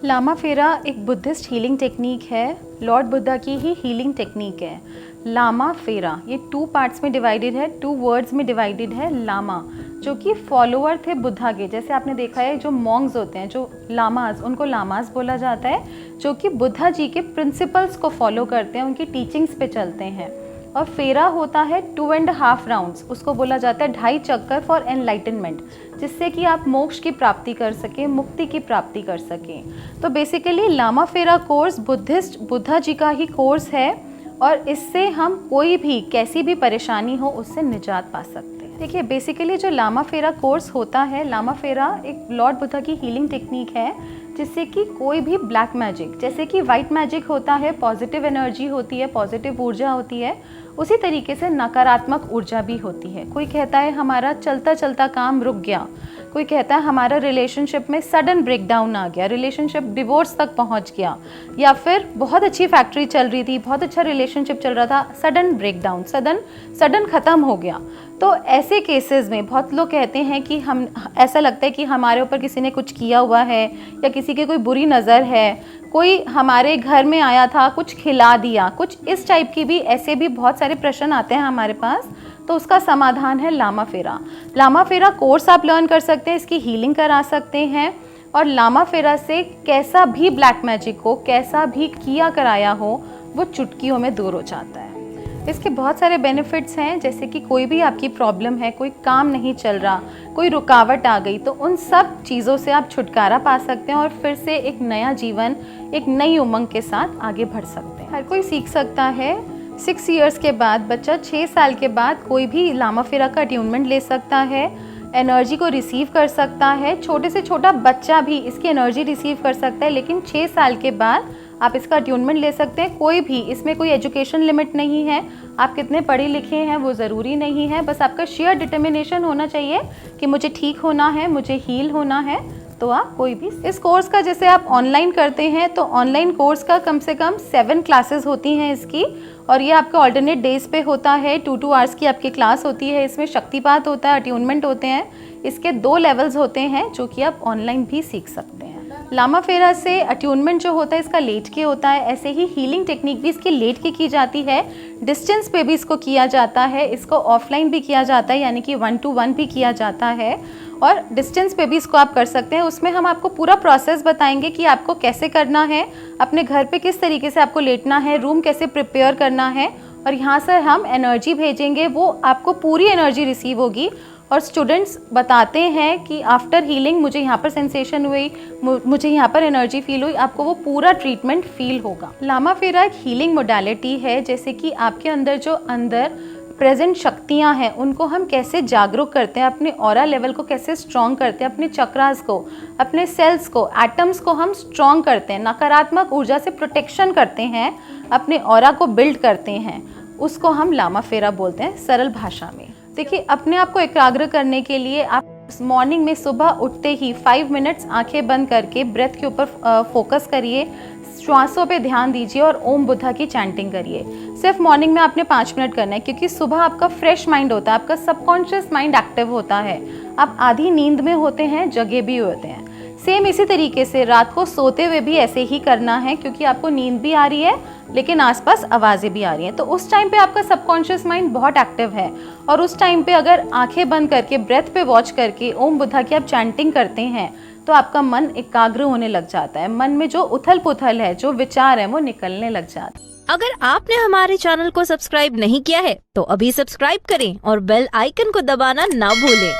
लामा फेरा एक Buddhist healing technique है, लॉर्ड बुद्धा की ही हीलिंग टेक्निक है। लामा फेरा ये 2 पार्ट्स में डिवाइडेड है, 2 वर्ड्स में डिवाइडेड है। लामा जो कि फॉलोअर थे बुद्धा के, जैसे आपने देखा है जो मॉन्क्स होते हैं, जो लामाज, उनको लामाज बोला जाता है, जो कि बुद्धा जी के प्रिंसिपल्स को फॉलो करते हैं, उनकी टीचिंग्स पे चलते हैं। और फेरा होता है 2.5 राउंड्स, उसको बोला जाता है 2.5 चक्कर फॉर एनलाइटनमेंट, जिससे कि आप मोक्ष की प्राप्ति कर सकें, मुक्ति की प्राप्ति कर सकें। तो बेसिकली लामा फेरा कोर्स बुद्धा जी का ही कोर्स है और इससे हम कोई भी कैसी भी परेशानी हो उससे निजात पा सकते हैं। देखिए बेसिकली जो लामा फेरा कोर्स होता है, लामा फेरा एक लॉर्ड बुद्धा की हीलिंग टेक्निक है, जिससे कि कोई भी ब्लैक मैजिक, जैसे कि वाइट मैजिक होता है, पॉजिटिव एनर्जी होती है, पॉजिटिव ऊर्जा होती है, उसी तरीके से नकारात्मक ऊर्जा भी होती है। कोई कहता है हमारा चलता चलता काम रुक गया, कोई कहता है हमारा रिलेशनशिप में सडन ब्रेकडाउन आ गया, रिलेशनशिप डिवोर्स तक पहुंच गया, या फिर बहुत अच्छी फैक्ट्री चल रही थी, बहुत अच्छा रिलेशनशिप चल रहा था, सडन ब्रेकडाउन, सडन ख़त्म हो गया। तो ऐसे केसेस में बहुत लोग कहते हैं कि हम, ऐसा लगता है कि हमारे ऊपर किसी ने कुछ किया हुआ है या किसी की कोई बुरी नज़र है, कोई हमारे घर में आया था, कुछ खिला दिया, कुछ इस टाइप की भी, ऐसे भी बहुत सारे प्रश्न आते हैं हमारे पास। तो उसका समाधान है लामा फेरा। लामा फेरा कोर्स आप लर्न कर सकते हैं, इसकी हीलिंग करा सकते हैं, और लामा फेरा से कैसा भी ब्लैक मैजिक हो, कैसा भी किया कराया हो, वो चुटकियों में दूर हो जाता है। इसके बहुत सारे बेनिफिट्स हैं, जैसे कि कोई भी आपकी प्रॉब्लम है, कोई काम नहीं चल रहा, कोई रुकावट आ गई, तो उन सब चीज़ों से आप छुटकारा पा सकते हैं और फिर से एक नया जीवन, एक नई उमंग के साथ आगे बढ़ सकते हैं। हर कोई सीख सकता है। 6 इयर्स के बाद बच्चा 6 साल के बाद कोई भी लामा फेरा का अट्यूनमेंट ले सकता है, एनर्जी को रिसीव कर सकता है। छोटे से छोटा बच्चा भी इसकी एनर्जी रिसीव कर सकता है, लेकिन 6 साल के बाद आप इसका अट्यूनमेंट ले सकते हैं। कोई भी, इसमें कोई एजुकेशन लिमिट नहीं है, आप कितने पढ़े लिखे हैं वो ज़रूरी नहीं है, बस आपका शेयर डिटर्मिनेशन होना चाहिए कि मुझे ठीक होना है, मुझे हील होना है, तो आप कोई भी इस कोर्स का, जैसे आप ऑनलाइन करते हैं तो ऑनलाइन कोर्स का कम से कम 7 क्लासेस होती हैं इसकी, और ये आपके ऑल्टरनेट डेज पे होता है। 2 आवर्स की आपकी क्लास होती है, इसमें शक्तिपात होता है, अट्यूनमेंट होते हैं। इसके 2 लेवल्स होते हैं जो कि आप ऑनलाइन भी सीख सकते हैं। लामा फेरा से अट्यूनमेंट जो होता है इसका लेट के होता है, ऐसे ही हीलिंग टेक्निक भी इसकी लेट के की जाती है। डिस्टेंस पे भी इसको किया जाता है, इसको ऑफलाइन भी किया जाता है, यानी कि 1 to 1 भी किया जाता है, और डिस्टेंस पे भी इसको आप कर सकते हैं। उसमें हम आपको पूरा प्रोसेस बताएंगे कि आपको कैसे करना है, अपने घर पे किस तरीके से आपको लेटना है, रूम कैसे प्रिपेयर करना है, और यहाँ से हम एनर्जी भेजेंगे, वो आपको पूरी एनर्जी रिसीव होगी। और स्टूडेंट्स बताते हैं कि आफ्टर हीलिंग मुझे यहाँ पर सेंसेशन हुई, मुझे यहाँ पर एनर्जी फील हुई, आपको वो पूरा ट्रीटमेंट फील होगा। लामा फेरा एक हीलिंग मोडालिटी है, जैसे कि आपके अंदर जो प्रेजेंट शक्तियाँ हैं उनको हम कैसे जागरूक करते हैं, अपने ऑरा लेवल को कैसे स्ट्रॉन्ग करते हैं, अपने चक्रास को, अपने सेल्स को, एटम्स को हम स्ट्रॉन्ग करते हैं, नकारात्मक ऊर्जा से प्रोटेक्शन करते हैं, अपने ऑरा को बिल्ड करते हैं, उसको हम लामा फेरा बोलते हैं सरल भाषा में। देखिए अपने आप को एकाग्र करने के लिए आप मॉर्निंग में सुबह उठते ही 5 मिनट्स आंखें बंद करके ब्रेथ के ऊपर फोकस करिए, श्वासों पे ध्यान दीजिए और ओम बुद्धा की चैंटिंग करिए। सिर्फ मॉर्निंग में आपने 5 मिनट करना है, क्योंकि सुबह आपका फ्रेश माइंड होता है, आपका सबकॉन्शियस माइंड एक्टिव होता है, आप आधी नींद में होते हैं, जगे भी होते हैं। सेम इसी तरीके से रात को सोते हुए भी ऐसे ही करना है, क्योंकि आपको नींद भी आ रही है लेकिन आसपास आवाज़ें भी आ रही हैं, तो उस टाइम पे आपका सबकॉन्शियस माइंड बहुत एक्टिव है, और उस टाइम पे अगर आंखें बंद करके ब्रेथ पे वॉच करके ओम बुद्धा की आप चैंटिंग करते हैं तो आपका मन एकाग्र होने लग जाता है, मन में जो उथल पुथल है, जो विचार है, वो निकलने लग जाता है। अगर आपने हमारे चैनल को सब्सक्राइब नहीं किया है तो अभी सब्सक्राइब करें और बेल आइकन को दबाना ना भूलें।